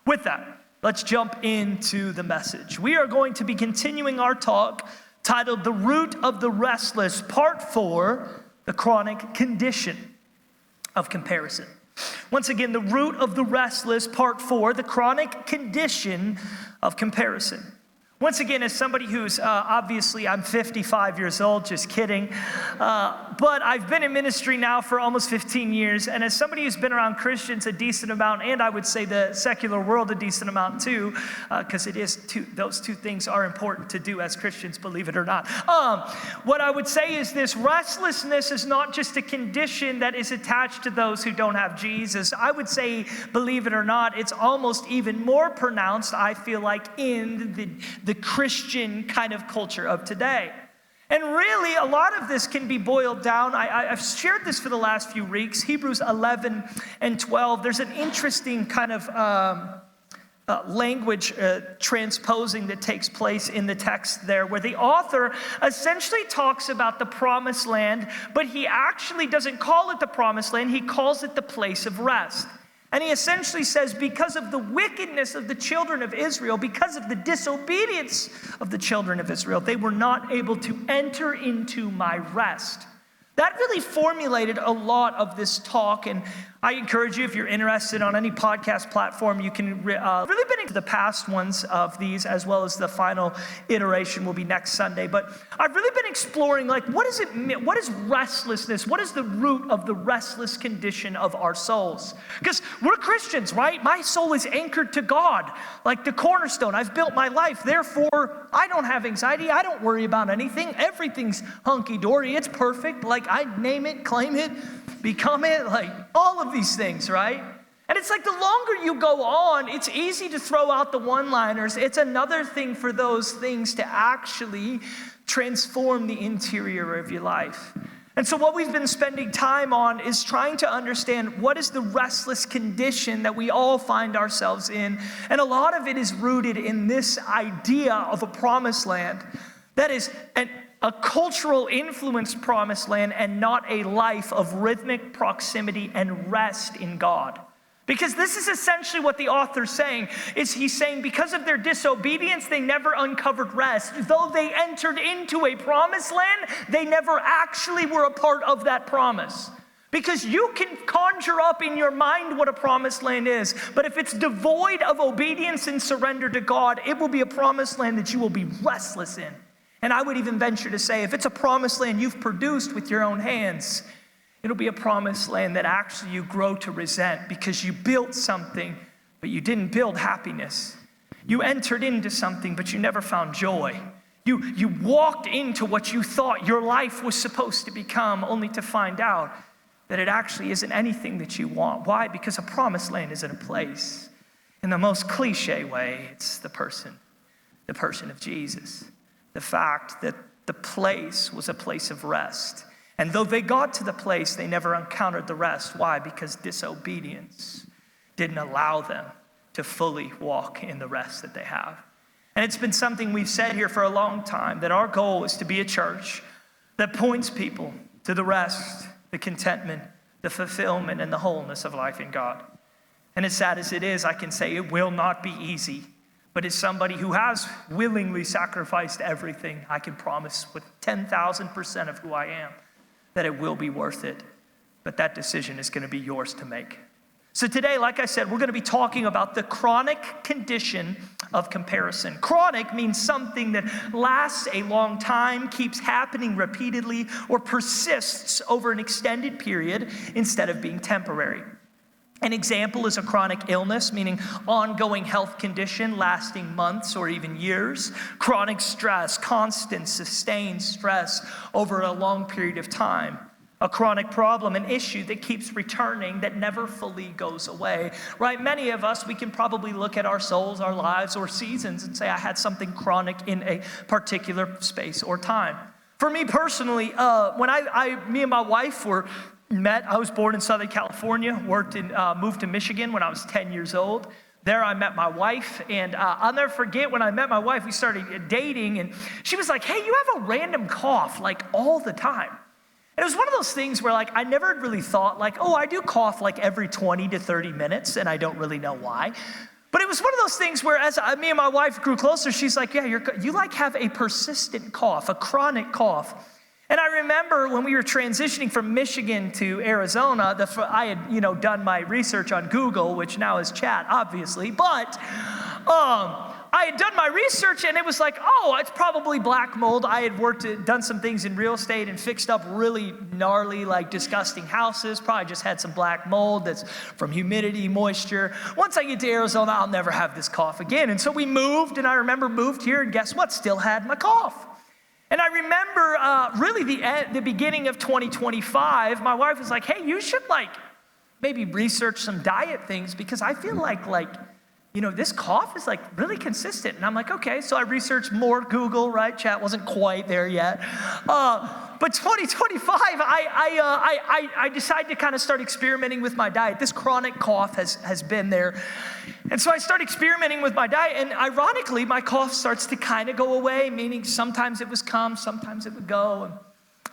With that, let's jump into the message. We are going to be continuing our talk titled The Root of the Restless, Part 4, The Chronic Condition of Comparison. Once again, The Root of the Restless, Part 4, The Chronic Condition of Comparison. Once again, as somebody who's, obviously, I'm 55 years old, just kidding, but I've been in ministry now for almost 15 years, and as somebody who's been around Christians a decent amount, and I would say the secular world a decent amount too, because those two things are important to do as Christians, believe it or not. What I would say is this: restlessness is not just a condition that is attached to those who don't have Jesus. I would say, believe it or not, it's almost even more pronounced, I feel like, in the Christian kind of culture of today. And really, a lot of this can be boiled down. I've shared this for the last few weeks, Hebrews 11 and 12. There's an interesting kind of language transposing that takes place in the text there, where the author essentially talks about the promised land, but he actually doesn't call it the promised land, he calls it the place of rest. And he essentially says, because of the wickedness of the children of Israel, because of the disobedience of the children of Israel, they were not able to enter into my rest. That really formulated a lot of this talk, and I encourage you, if you're interested on any podcast platform, you can really been into the past ones of these, as well as the final iteration will be next Sunday. But I've really been exploring, like, what does it mean? What is restlessness? What is the root of the restless condition of our souls? Because we're Christians, right? My soul is anchored to God, like the cornerstone. I've built my life, therefore I don't have anxiety. I don't worry about anything. Everything's hunky-dory. It's perfect. Like, I name it, claim it, become it, like all of these things, right? And it's like the longer you go on, it's easy to throw out the one-liners. It's another thing for those things to actually transform the interior of your life. And so what we've been spending time on is trying to understand what is the restless condition that we all find ourselves in. And a lot of it is rooted in this idea of a promised land that is a cultural influence promised land, and not a life of rhythmic proximity and rest in God. Because this is essentially what the author's saying, is he's saying because of their disobedience, they never uncovered rest. Though they entered into a promised land, they never actually were a part of that promise. Because you can conjure up in your mind what a promised land is, but if it's devoid of obedience and surrender to God, it will be a promised land that you will be restless in. And I would even venture to say, if it's a promised land you've produced with your own hands, it'll be a promised land that actually you grow to resent, because you built something, but you didn't build happiness. You entered into something, but you never found joy. You walked into what you thought your life was supposed to become, only to find out that it actually isn't anything that you want. Why? Because a promised land isn't a place. In the most cliche way, it's the person of Jesus. The fact that the place was a place of rest. And though they got to the place, they never encountered the rest. Why? Because disobedience didn't allow them to fully walk in the rest that they have. And it's been something we've said here for a long time, that our goal is to be a church that points people to the rest, the contentment, the fulfillment, and the wholeness of life in God. And as sad as it is, I can say it will not be easy. But as somebody who has willingly sacrificed everything, I can promise with 10,000% of who I am that it will be worth it. But that decision is going to be yours to make. So today, like I said, we're going to be talking about the chronic condition of comparison. Chronic means something that lasts a long time, keeps happening repeatedly, or persists over an extended period instead of being temporary. An example is a chronic illness, meaning ongoing health condition lasting months or even years. Chronic stress, constant, sustained stress over a long period of time. A chronic problem, an issue that keeps returning, that never fully goes away, right? Many of us, we can probably look at our souls, our lives, or seasons and say, I had something chronic in a particular space or time. For me personally, when me and my wife met. I was born in Southern California, moved to Michigan when I was 10 years old. There I met my wife, and I'll never forget when I met my wife, we started dating, and she was like, hey, you have a random cough, like all the time. And it was one of those things where like I never really thought like, oh, I do cough like every 20 to 30 minutes, and I don't really know why. But it was one of those things where as me and my wife grew closer, she's like, yeah, you like have a persistent cough, a chronic cough. And I remember when we were transitioning from Michigan to Arizona, I had, done my research on Google, which now is chat, obviously. But I had done my research, and it was like, oh, it's probably black mold. I had done some things in real estate and fixed up really gnarly, like disgusting houses. Probably just had some black mold that's from humidity, moisture. Once I get to Arizona, I'll never have this cough again. And so we moved, and I remember moved here, and guess what? Still had my cough. And I remember really the beginning of 2025, my wife was like, hey, you should maybe research some diet things because I feel like this cough is really consistent. And I'm like, okay. So I researched more Google, right? Chat wasn't quite there yet. But 2025, I decided to kind of start experimenting with my diet. This chronic cough has been there. And so I started experimenting with my diet, and ironically, my cough starts to kind of go away, meaning sometimes it would come, sometimes it would go. And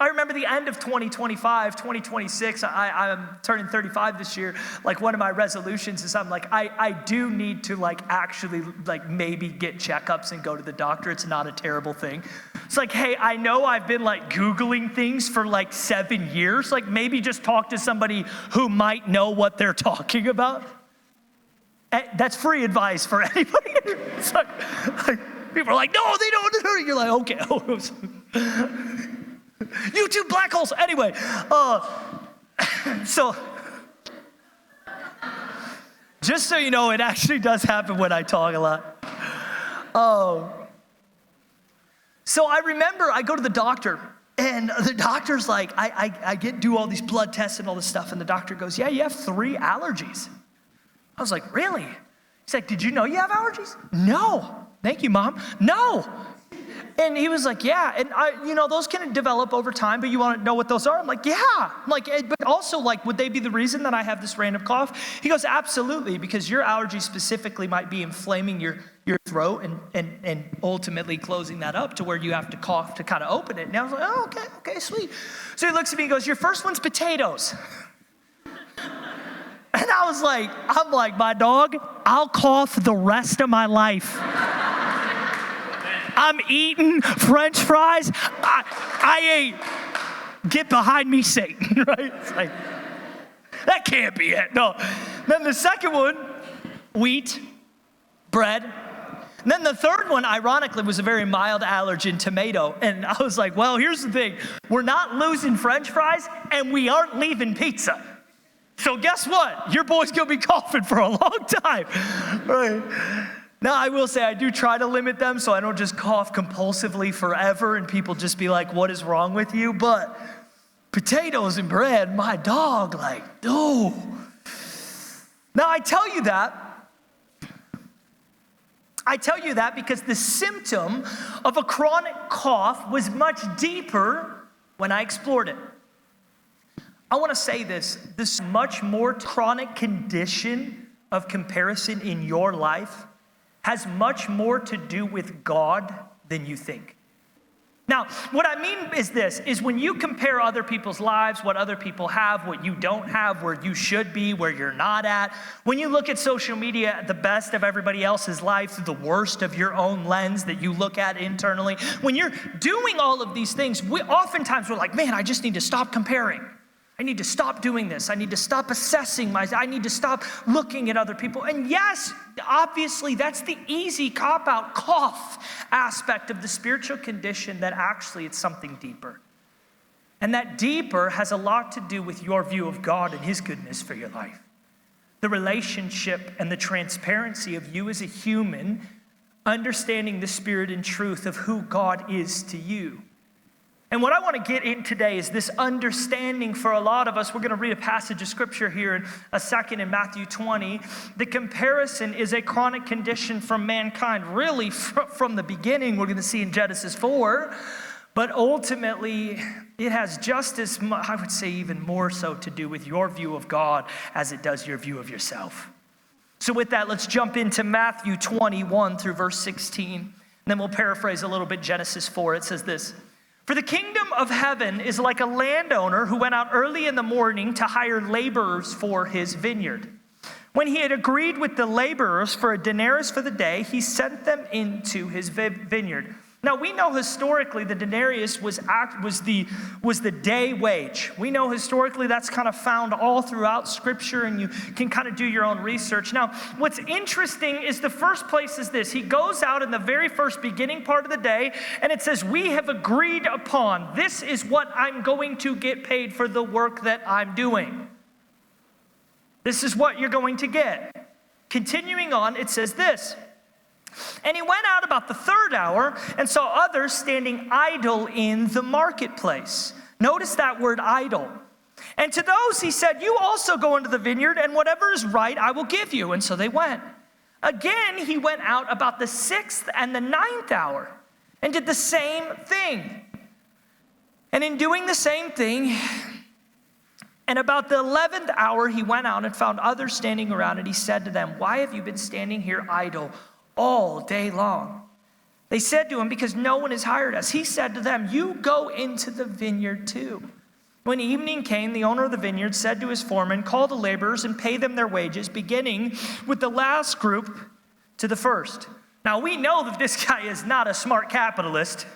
I remember the end of 2025, 2026, I'm turning 35 this year. One of my resolutions is I do need to actually maybe get checkups and go to the doctor. It's not a terrible thing. It's hey, I know I've been Googling things for 7 years. Maybe just talk to somebody who might know what they're talking about. That's free advice for anybody. It's people are no, they don't know. You're okay. YouTube black holes. Anyway, so just so you know, it actually does happen when I talk a lot. So I remember I go to the doctor, and the doctor's I do all these blood tests and all this stuff, and the doctor goes, yeah, you have 3 allergies. I was like, really? He's like, did you know you have allergies? No. Thank you, Mom. No. And he was like, yeah, and those can develop over time, but you want to know what those are? I'm like, yeah. I'm like, but also would they be the reason that I have this random cough? He goes, absolutely, because your allergy specifically might be inflaming your throat and ultimately closing that up to where you have to cough to kind of open it. And I was like, oh, okay, sweet. So he looks at me and goes, your first one's potatoes. And I'm like, my dog, I'll cough the rest of my life. I'm eating French fries. I ate, get behind me, Satan, right? It's that can't be it. No. Then the second one, wheat, bread. And then the third one, ironically, was a very mild allergen, tomato. And I was like, well, here's the thing. We're not losing French fries, and we aren't leaving pizza. So guess what? Your boy's going to be coughing for a long time, right? Now, I will say I do try to limit them so I don't just cough compulsively forever and people just be like, what is wrong with you? But potatoes and bread, my dog, no. Now, I tell you that because the symptom of a chronic cough was much deeper when I explored it. I want to say this much more chronic condition of comparison in your life has much more to do with God than you think. Now, what I mean is this, is when you compare other people's lives, what other people have, what you don't have, where you should be, where you're not at, when you look at social media, the best of everybody else's life, the worst of your own lens that you look at internally, when you're doing all of these things, oftentimes we're like, man, I just need to stop comparing. I need to stop doing this. I need to stop assessing I need to stop looking at other people. And yes, obviously, that's the easy cop-out cough aspect of the spiritual condition that actually it's something deeper. And that deeper has a lot to do with your view of God and His goodness for your life. The relationship and the transparency of you as a human, understanding the spirit and truth of who God is to you. And what I want to get in today is this understanding for a lot of us. We're going to read a passage of scripture here in a second in Matthew 20. The comparison is a chronic condition from mankind, really from the beginning. We're going to see in Genesis 4. But ultimately, it has just as much, I would say even more so, to do with your view of God as it does your view of yourself. So with that, let's jump into Matthew 21 through verse 16. And then we'll paraphrase a little bit Genesis 4. It says this. For the kingdom of heaven is like a landowner who went out early in the morning to hire laborers for his vineyard. When he had agreed with the laborers for a denarius for the day, he sent them into his vineyard. Now, we know historically the denarius was the day wage. We know historically that's kind of found all throughout Scripture, and you can kind of do your own research. Now, what's interesting is the first place is this. He goes out in the very first beginning part of the day, and it says, we have agreed upon. This is what I'm going to get paid for the work that I'm doing. This is what you're going to get. Continuing on, it says this. And he went out about the third hour and saw others standing idle in the marketplace. Notice that word idle. And to those he said, you also go into the vineyard, and whatever is right I will give you. And so they went. Again he went out about the 6th and the 9th hour and did the same thing. And in doing the same thing, and about the 11th hour he went out and found others standing around, and he said to them, why have you been standing here idle all day long? They said to him, because no one has hired us. He said to them, you go into the vineyard too. When evening came, the owner of the vineyard said to his foreman, call the laborers and pay them their wages, beginning with the last group to the first. Now we know that this guy is not a smart capitalist,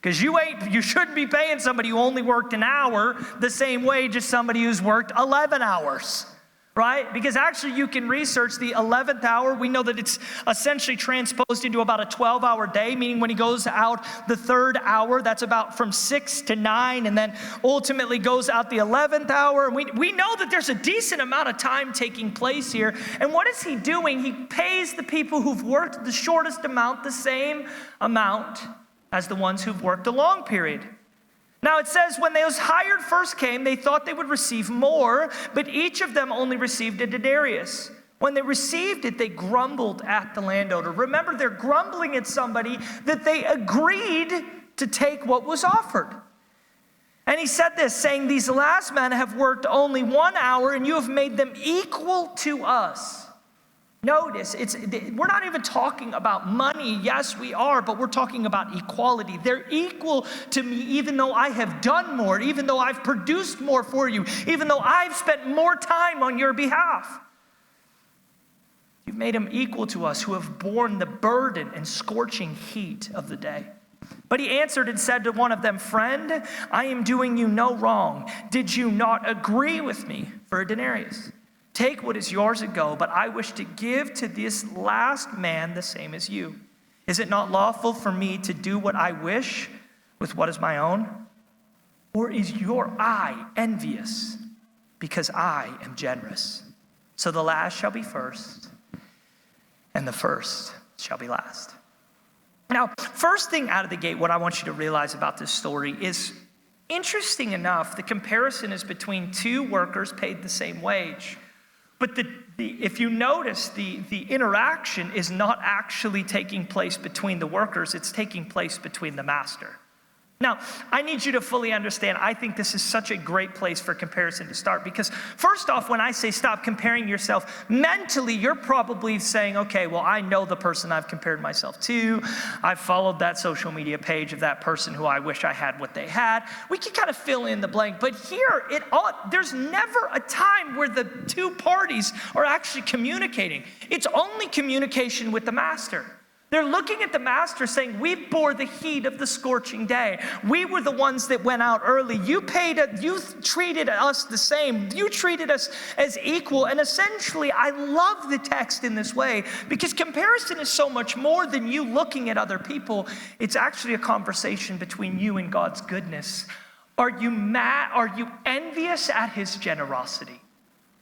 because you shouldn't be paying somebody who only worked an hour the same wage as somebody who's worked 11 hours. Right? Because actually you can research the 11th hour. We know that it's essentially transposed into about a 12-hour day, meaning when he goes out the third hour, that's about from 6 to 9, and then ultimately goes out the 11th hour. And we know that there's a decent amount of time taking place here. And what is he doing? He pays the people who've worked the shortest amount the same amount as the ones who've worked a long period. Now it says, when those hired first came, they thought they would receive more, but each of them only received a denarius. When they received it, they grumbled at the landowner. Remember, they're grumbling at somebody that they agreed to take what was offered. And he said this, saying, these last men have worked only 1 hour, and you have made them equal to us. Notice, we're not even talking about money. Yes, we are, but we're talking about equality. They're equal to me, even though I have done more, even though I've produced more for you, even though I've spent more time on your behalf. You've made them equal to us, who have borne the burden and scorching heat of the day. But he answered and said to one of them, friend, I am doing you no wrong. Did you not agree with me for a denarius? Take what is yours and go, but I wish to give to this last man the same as you. Is it not lawful for me to do what I wish with what is my own? Or is your eye envious because I am generous? So the last shall be first, and the first shall be last. Now, first thing out of the gate, what I want you to realize about this story is, interesting enough, the comparison is between two workers paid the same wage. But if you notice, the interaction is not actually taking place between the workers, it's taking place between the master. Now, I need you to fully understand, I think this is such a great place for comparison to start, because first off, when I say stop comparing yourself, mentally you're probably saying, okay, well, I know the person I've compared myself to. I've followed that social media page of that person who I wish I had what they had. We can kind of fill in the blank, but here, there's never a time where the two parties are actually communicating. It's only communication with the master. They're looking at the master saying, we bore the heat of the scorching day. We were the ones that went out early. You treated us the same. You treated us as equal. And essentially, I love the text in this way, because comparison is so much more than you looking at other people. It's actually a conversation between you and God's goodness. Are you mad? Are you envious at his generosity?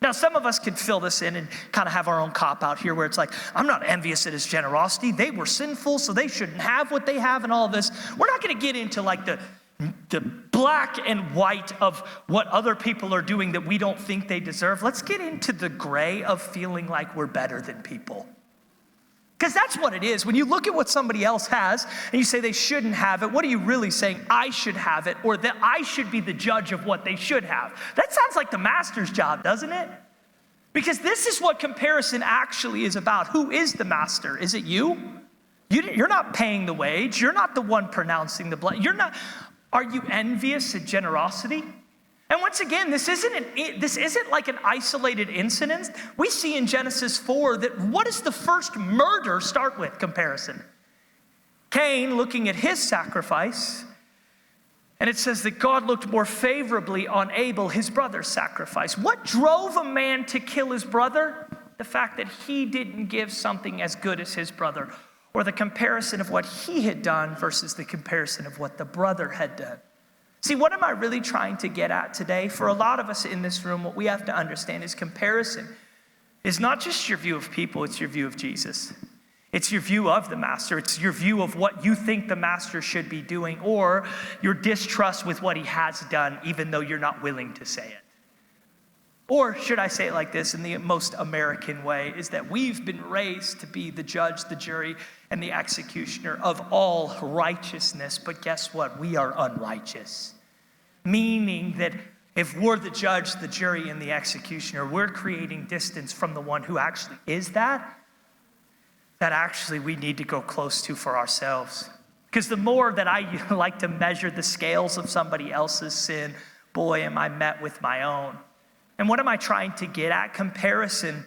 Now, some of us could fill this in and kind of have our own cop-out here where it's like, I'm not envious at his generosity. They were sinful, so they shouldn't have what they have and all of this. We're not going to get into like the black and white of what other people are doing that we don't think they deserve. Let's get into the gray of feeling like we're better than people. Because that's what it is. When you look at what somebody else has and you say they shouldn't have it, what are you really saying? I should have it, or that I should be the judge of what they should have. That sounds like the master's job, doesn't it? Because this is what comparison actually is about. Who is the master? Is it you? You're not paying the wage. You're not the one pronouncing the blame. Are you envious at generosity? And once again, this isn't like an isolated incident. We see in Genesis 4 that what does the first murder start with? Comparison. Cain looking at his sacrifice, and it says that God looked more favorably on Abel, his brother's sacrifice. What drove a man to kill his brother? The fact that he didn't give something as good as his brother, or the comparison of what he had done versus the comparison of what the brother had done. See, what am I really trying to get at today? For a lot of us in this room, what we have to understand is comparison is not just your view of people, it's your view of Jesus. It's your view of the master. It's your view of what you think the master should be doing, or your distrust with what he has done, even though you're not willing to say it. Or should I say it like this in the most American way, is that we've been raised to be the judge, the jury, and the executioner of all righteousness. But guess what? We are unrighteous. Meaning that if we're the judge, the jury, and the executioner, we're creating distance from the one who actually is that actually we need to go close to for ourselves. Because the more that I like to measure the scales of somebody else's sin, boy, am I met with my own. And what am I trying to get at? Comparison.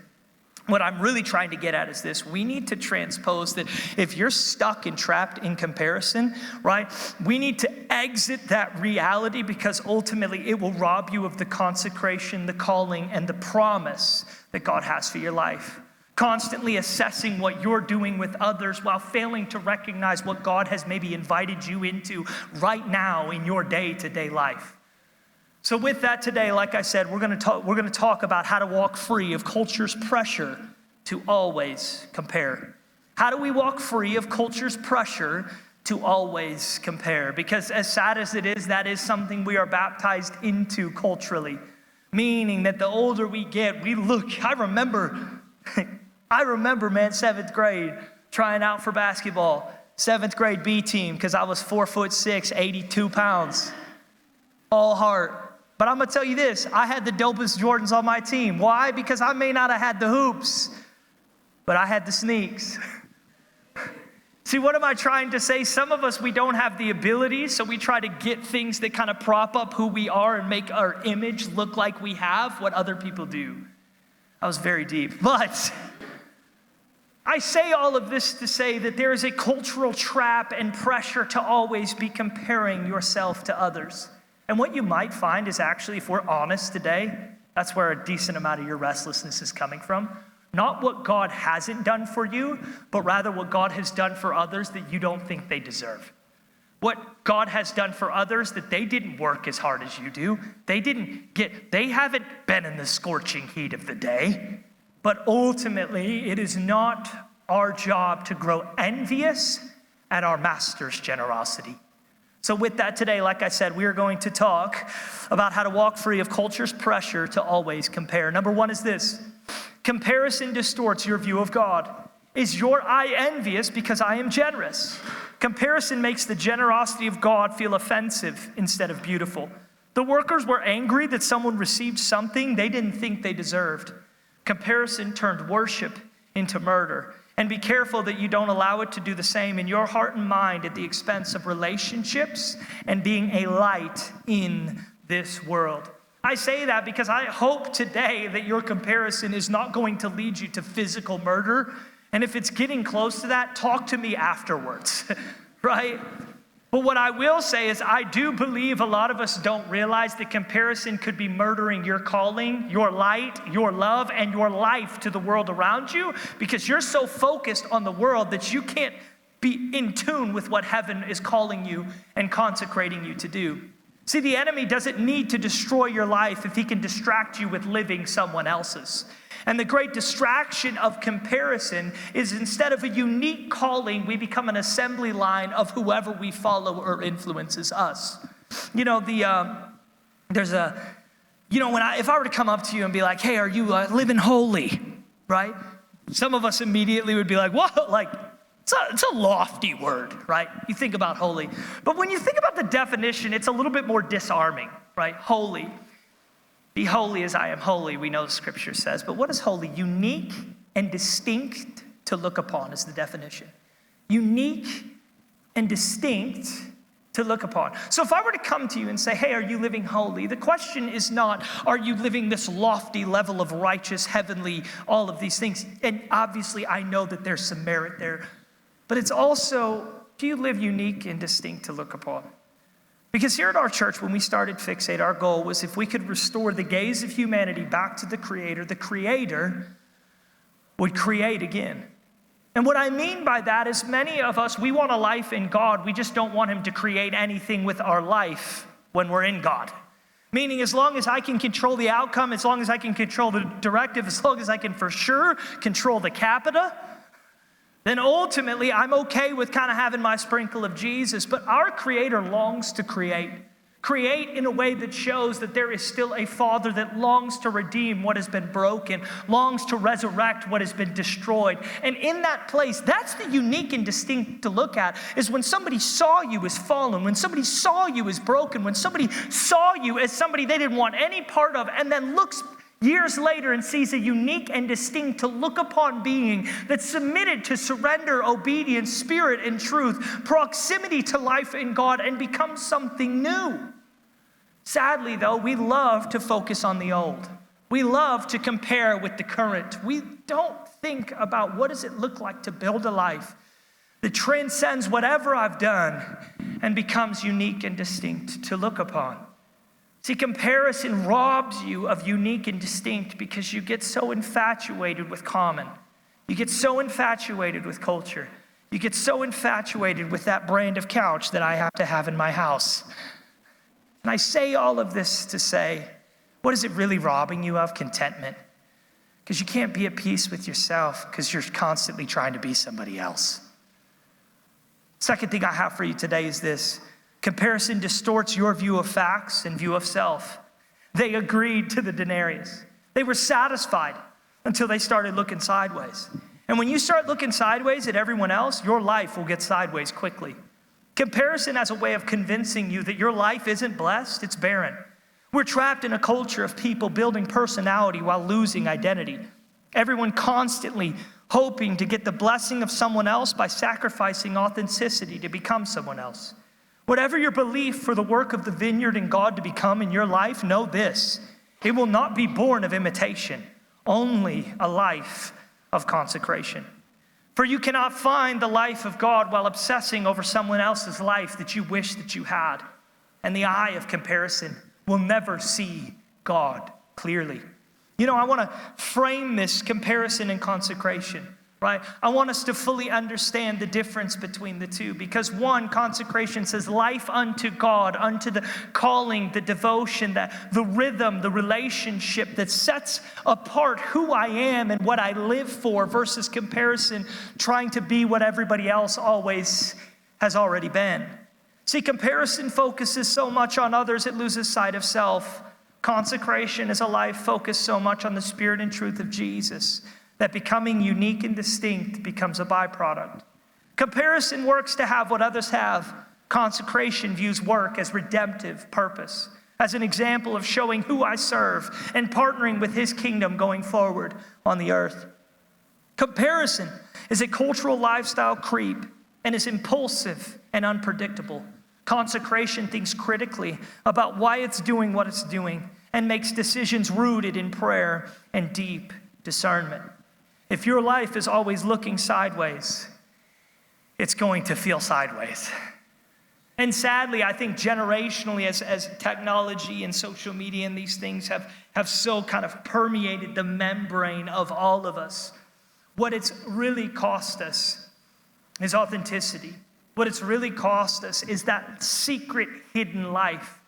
What I'm really trying to get at is this. We need to transpose that if you're stuck and trapped in comparison, right? We need to exit that reality, because ultimately it will rob you of the consecration, the calling, and the promise that God has for your life. Constantly assessing what you're doing with others while failing to recognize what God has maybe invited you into right now in your day-to-day life. So with that today, like I said, we're going to talk about how to walk free of culture's pressure to always compare. How do we walk free of culture's pressure to always compare? Because as sad as it is, that is something we are baptized into culturally. Meaning that the older we get, I remember, man, 7th grade, trying out for basketball. 7th grade B team, because I was 4'6", 82 pounds. All heart. But I'm going to tell you this, I had the dopest Jordans on my team. Why? Because I may not have had the hoops, but I had the sneaks. See, what am I trying to say? Some of us, we don't have the ability, so we try to get things that kind of prop up who we are and make our image look like we have what other people do. That was very deep. But I say all of this to say that there is a cultural trap and pressure to always be comparing yourself to others. And what you might find is actually, if we're honest today, that's where a decent amount of your restlessness is coming from. Not what God hasn't done for you, but rather what God has done for others that you don't think they deserve. What God has done for others that they didn't work as hard as you do. They haven't been in the scorching heat of the day. But ultimately, it is not our job to grow envious at our master's generosity. So with that today, like I said, we are going to talk about how to walk free of culture's pressure to always compare. Number one is this. Comparison distorts your view of God. Is your eye envious because I am generous? Comparison makes the generosity of God feel offensive instead of beautiful. The workers were angry that someone received something they didn't think they deserved. Comparison turned worship into murder. And be careful that you don't allow it to do the same in your heart and mind at the expense of relationships and being a light in this world. I say that because I hope today that your comparison is not going to lead you to physical murder. And if it's getting close to that, talk to me afterwards, right? But what I will say is I do believe a lot of us don't realize that comparison could be murdering your calling, your light, your love, and your life to the world around you, because you're so focused on the world that you can't be in tune with what heaven is calling you and consecrating you to do. See, the enemy doesn't need to destroy your life if he can distract you with living someone else's. And the great distraction of comparison is instead of a unique calling, we become an assembly line of whoever we follow or influences us. If I were to come up to you and be like, hey, are you living holy, right? Some of us immediately would be like, what? Like, it's a lofty word, right? You think about holy. But when you think about the definition, it's a little bit more disarming, right? Holy. Be holy as I am holy, we know the scripture says. But what is holy? Unique and distinct to look upon is the definition. Unique and distinct to look upon. So if I were to come to you and say, hey, are you living holy? The question is not, are you living this lofty level of righteous, heavenly, all of these things? And obviously I know that there's some merit there. But it's also, do you live unique and distinct to look upon? Because here at our church, when we started Fixate, our goal was if we could restore the gaze of humanity back to the Creator would create again. And what I mean by that is many of us, we want a life in God. We just don't want him to create anything with our life when we're in God. Meaning as long as I can control the outcome, as long as I can control the directive, as long as I can for sure control the capita, then ultimately I'm okay with kind of having my sprinkle of Jesus. But our Creator longs to create in a way that shows that there is still a Father that longs to redeem what has been broken, longs to resurrect what has been destroyed. And in that place, that's the unique and distinct to look at, is when somebody saw you as fallen, when somebody saw you as broken, when somebody saw you as somebody they didn't want any part of, and then looks years later and sees a unique and distinct to look upon being that's submitted to surrender, obedience, spirit, and truth, proximity to life in God, and becomes something new. Sadly, though, we love to focus on the old. We love to compare with the current. We don't think about what does it look like to build a life that transcends whatever I've done and becomes unique and distinct to look upon. See, comparison robs you of unique and distinct because you get so infatuated with common. You get so infatuated with culture. You get so infatuated with that brand of couch that I have to have in my house. And I say all of this to say, what is it really robbing you of? Contentment. Because you can't be at peace with yourself because you're constantly trying to be somebody else. Second thing I have for you today is this. Comparison distorts your view of facts and view of self. They agreed to the denarius. They were satisfied until they started looking sideways. And when you start looking sideways at everyone else, your life will get sideways quickly. Comparison as a way of convincing you that your life isn't blessed, it's barren. We're trapped in a culture of people building personality while losing identity. Everyone constantly hoping to get the blessing of someone else by sacrificing authenticity to become someone else. Whatever your belief for the work of the vineyard and God to become in your life, know this: it will not be born of imitation, only a life of consecration. For you cannot find the life of God while obsessing over someone else's life that you wish that you had. And the eye of comparison will never see God clearly. You know, I want to frame this comparison and consecration, right? I want us to fully understand the difference between the two, because one, consecration says life unto God, unto the calling, the devotion, the rhythm, the relationship that sets apart who I am and what I live for, versus comparison, trying to be what everybody else always has already been. See, comparison focuses so much on others, it loses sight of self. Consecration is a life focused so much on the spirit and truth of Jesus that becoming unique and distinct becomes a byproduct. Comparison works to have what others have. Consecration views work as redemptive purpose, as an example of showing who I serve and partnering with his kingdom going forward on the earth. Comparison is a cultural lifestyle creep and is impulsive and unpredictable. Consecration thinks critically about why it's doing what it's doing and makes decisions rooted in prayer and deep discernment. If your life is always looking sideways, it's going to feel sideways. And sadly, I think generationally, as technology and social media and these things have so kind of permeated the membrane of all of us, what it's really cost us is authenticity. What it's really cost us is that secret hidden life.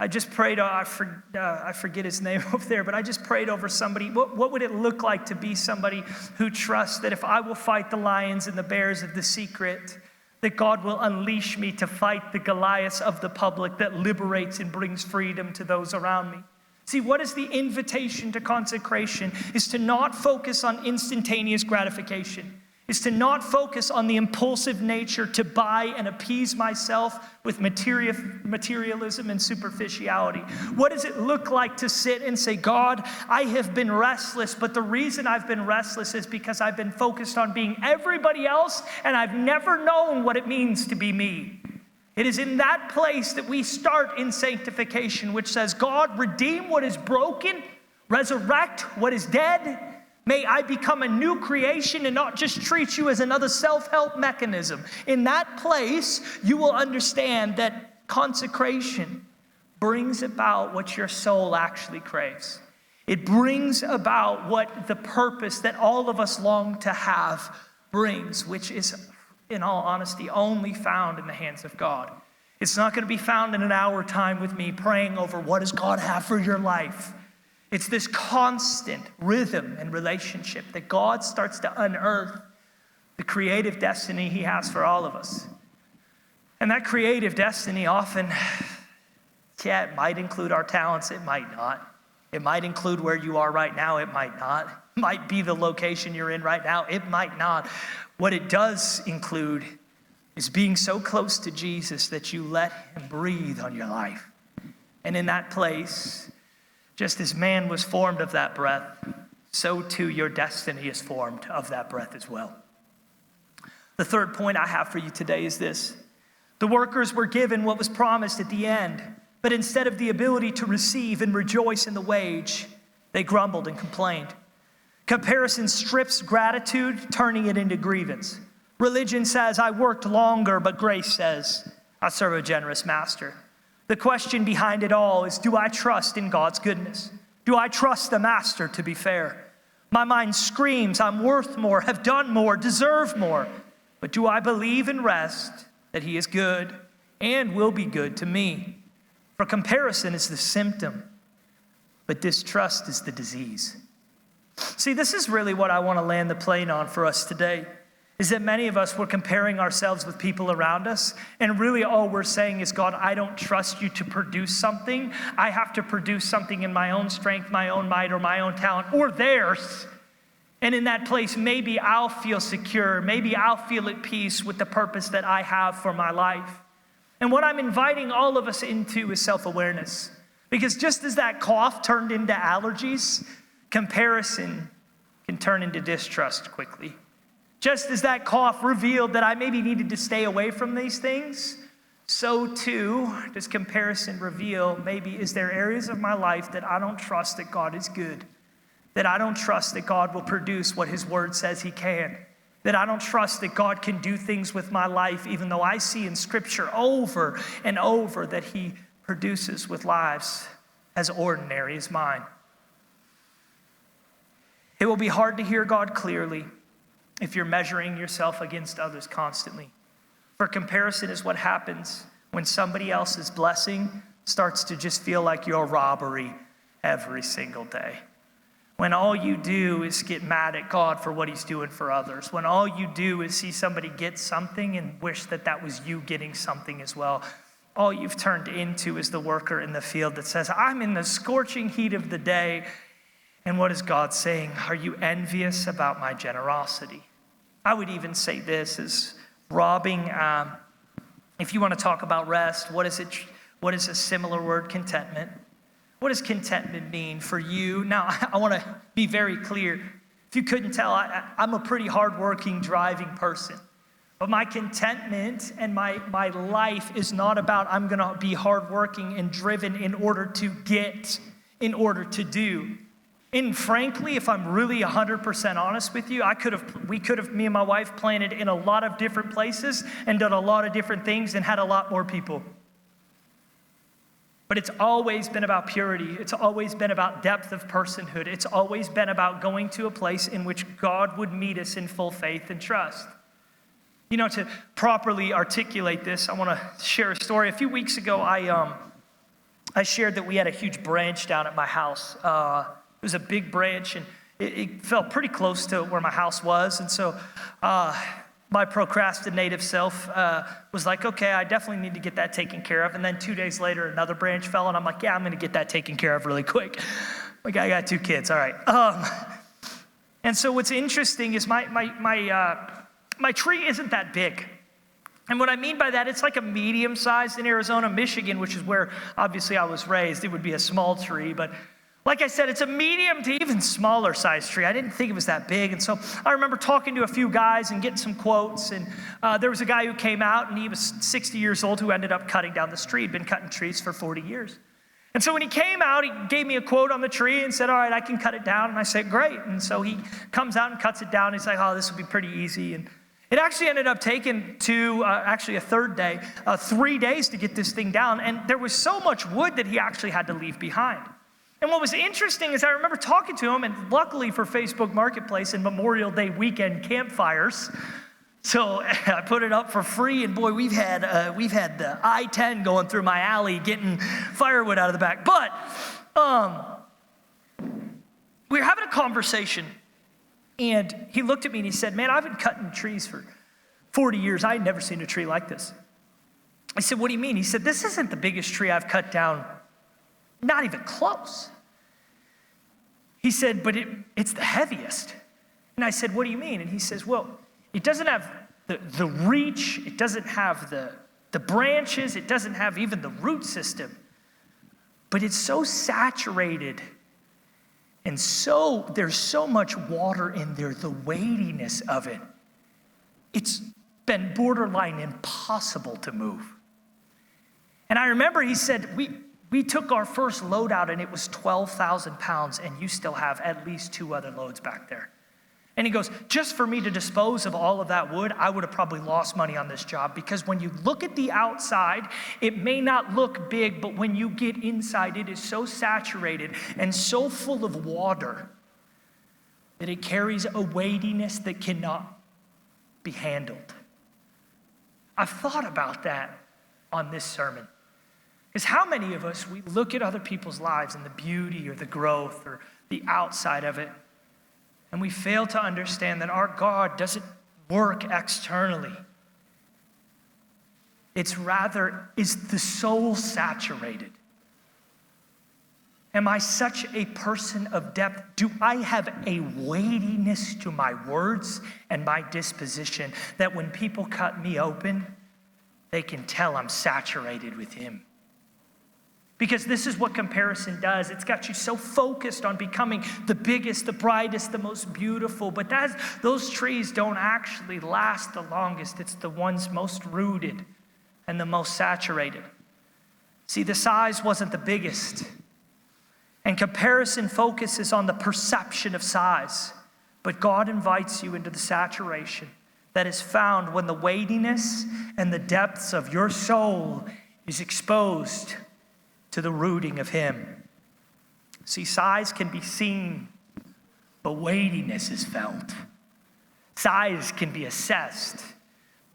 I just prayed, I forget his name over there, but I just prayed over somebody. What would it look like to be somebody who trusts that if I will fight the lions and the bears of the secret, that God will unleash me to fight the Goliaths of the public that liberates and brings freedom to those around me? See, what is the invitation to consecration is to not focus on instantaneous gratification. Is to not focus on the impulsive nature to buy and appease myself with materialism and superficiality. What does it look like to sit and say, God, I have been restless, but the reason I've been restless is because I've been focused on being everybody else, and I've never known what it means to be me. It is in that place that we start in sanctification, which says, God, redeem what is broken, resurrect what is dead. May I become a new creation and not just treat you as another self-help mechanism. In that place, you will understand that consecration brings about what your soul actually craves. It brings about what the purpose that all of us long to have brings, which is, in all honesty, only found in the hands of God. It's not going to be found in an hour time with me praying over what does God have for your life. It's this constant rhythm and relationship that God starts to unearth the creative destiny he has for all of us. And that creative destiny often, it might include our talents, it might not. It might include where you are right now, it might not. It might be the location you're in right now, it might not. What it does include is being so close to Jesus that you let him breathe on your life. And in that place, just as man was formed of that breath, so too your destiny is formed of that breath as well. The third point I have for you today is this. The workers were given what was promised at the end, but instead of the ability to receive and rejoice in the wage, they grumbled and complained. Comparison strips gratitude, turning it into grievance. Religion says, I worked longer, but grace says, I serve a generous master. The question behind it all is, do I trust in God's goodness? Do I trust the master to be fair? My mind screams, I'm worth more, have done more, deserve more. But do I believe and rest that he is good and will be good to me? For comparison is the symptom, but distrust is the disease. See, this is really what I want to land the plane on for us today, is that many of us were comparing ourselves with people around us, and really all we're saying is, God, I don't trust you to produce something. I have to produce something in my own strength, my own might, or my own talent, or theirs. And in that place, maybe I'll feel secure. Maybe I'll feel at peace with the purpose that I have for my life. And what I'm inviting all of us into is self-awareness. Because just as that cough turned into allergies, comparison can turn into distrust quickly. Just as that cough revealed that I maybe needed to stay away from these things, so too does comparison reveal maybe is there areas of my life that I don't trust that God is good, that I don't trust that God will produce what his word says he can, that I don't trust that God can do things with my life, even though I see in Scripture over and over that he produces with lives as ordinary as mine. It will be hard to hear God clearly if you're measuring yourself against others constantly. For comparison is what happens when somebody else's blessing starts to just feel like your robbery every single day. When all you do is get mad at God for what he's doing for others. When all you do is see somebody get something and wish that that was you getting something as well. All you've turned into is the worker in the field that says, I'm in the scorching heat of the day. And what is God saying? Are you envious about my generosity? I would even say this is robbing. If you want to talk about rest, what is it? What is a similar word? Contentment. What does contentment mean for you? Now, I want to be very clear. If you couldn't tell, I'm a pretty hardworking, driving person. But my contentment and my life is not about I'm going to be hardworking and driven in order to get, in order to do. And frankly, if I'm really 100% honest with you, we could have, me and my wife planted in a lot of different places and done a lot of different things and had a lot more people. But it's always been about purity. It's always been about depth of personhood. It's always been about going to a place in which God would meet us in full faith and trust. You know, to properly articulate this, I want to share a story. A few weeks ago, I shared that we had a huge branch down at my house. It was a big branch, and it felt pretty close to where my house was. And so my procrastinative self was like, okay, I definitely need to get that taken care of. And then 2 days later, another branch fell, and I'm like, yeah, I'm going to get that taken care of really quick. I got 2 kids, all right. And so what's interesting is my tree isn't that big. And what I mean by that, it's like a medium size in Arizona, Michigan, which is where obviously I was raised. It would be a small tree, but Like I said, it's a medium to even smaller size tree. I didn't think it was that big. And so I remember talking to a few guys and getting some quotes. And there was a guy who came out, and he was 60 years old, who ended up cutting down the tree. He'd been cutting trees for 40 years. And so when he came out, he gave me a quote on the tree and said, all right, I can cut it down. And I said, great. And so he comes out and cuts it down. He's like, oh, this will be pretty easy. And it actually ended up taking a third day, 3 days to get this thing down. And there was so much wood that he actually had to leave behind. And what was interesting is I remember talking to him, and luckily for Facebook Marketplace and Memorial Day weekend campfires, so I put it up for free, and boy, we've had the I-10 going through my alley getting firewood out of the back. But we were having a conversation, and he looked at me and he said, man, I've been cutting trees for 40 years. I had never seen a tree like this. I said, what do you mean? He said, this isn't the biggest tree I've cut down. Not even close. He said, but it's the heaviest. And I said, what do you mean? And he says, well, it doesn't have the reach. It doesn't have the branches. It doesn't have even the root system. But it's so saturated. And there's so much water in there, the weightiness of it. It's been borderline impossible to move. And I remember he said, we took our first load out, and it was 12,000 pounds, and you still have at least 2 other loads back there. And he goes, just for me to dispose of all of that wood, I would have probably lost money on this job, because when you look at the outside, it may not look big, but when you get inside, it is so saturated and so full of water that it carries a weightiness that cannot be handled. I've thought about that on this sermon. Because how many of us, we look at other people's lives and the beauty or the growth or the outside of it, and we fail to understand that our God doesn't work externally. It's rather, is the soul saturated? Am I such a person of depth? Do I have a weightiness to my words and my disposition that when people cut me open, they can tell I'm saturated with Him? Because this is what comparison does. It's got you so focused on becoming the biggest, the brightest, the most beautiful. But those trees don't actually last the longest. It's the ones most rooted and the most saturated. See, the size wasn't the biggest. And comparison focuses on the perception of size. But God invites you into the saturation that is found when the weightiness and the depths of your soul is exposed to the rooting of Him. See, size can be seen, but weightiness is felt. Size can be assessed,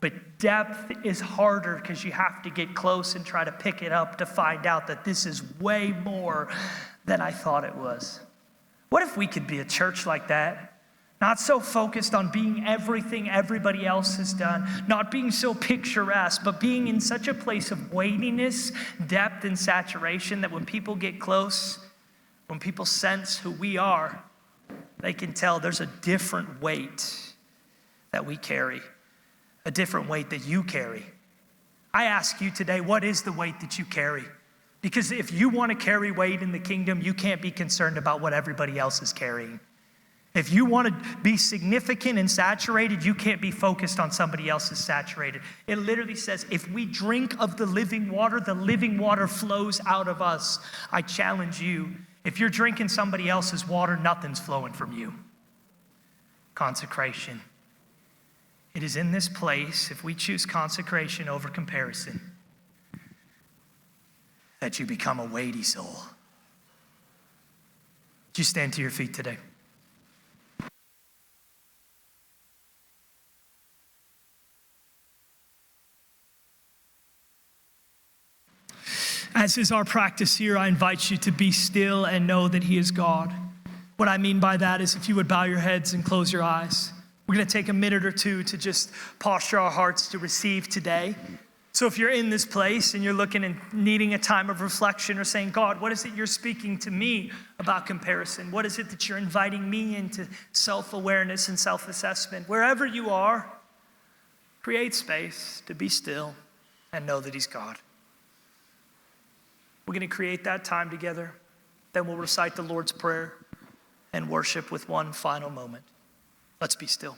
but depth is harder because you have to get close and try to pick it up to find out that this is way more than I thought it was. What if we could be a church like that? Not so focused on being everything everybody else has done, not being so picturesque, but being in such a place of weightiness, depth, and saturation that when people get close, when people sense who we are, they can tell there's a different weight that we carry, a different weight that you carry. I ask you today, what is the weight that you carry? Because if you want to carry weight in the kingdom, you can't be concerned about what everybody else is carrying. If you want to be significant and saturated, you can't be focused on somebody else's saturated. It literally says, if we drink of the living water flows out of us. I challenge you, if you're drinking somebody else's water, nothing's flowing from you. Consecration. It is in this place, if we choose consecration over comparison, that you become a weighty soul. Would you stand to your feet today? As is our practice here, I invite you to be still and know that He is God. What I mean by that is if you would bow your heads and close your eyes. We're going to take a minute or two to just posture our hearts to receive today. So if you're in this place and you're looking and needing a time of reflection or saying, God, what is it you're speaking to me about comparison? What is it that you're inviting me into self-awareness and self-assessment? Wherever you are, create space to be still and know that He's God. We're going to create that time together. Then we'll recite the Lord's Prayer and worship with one final moment. Let's be still.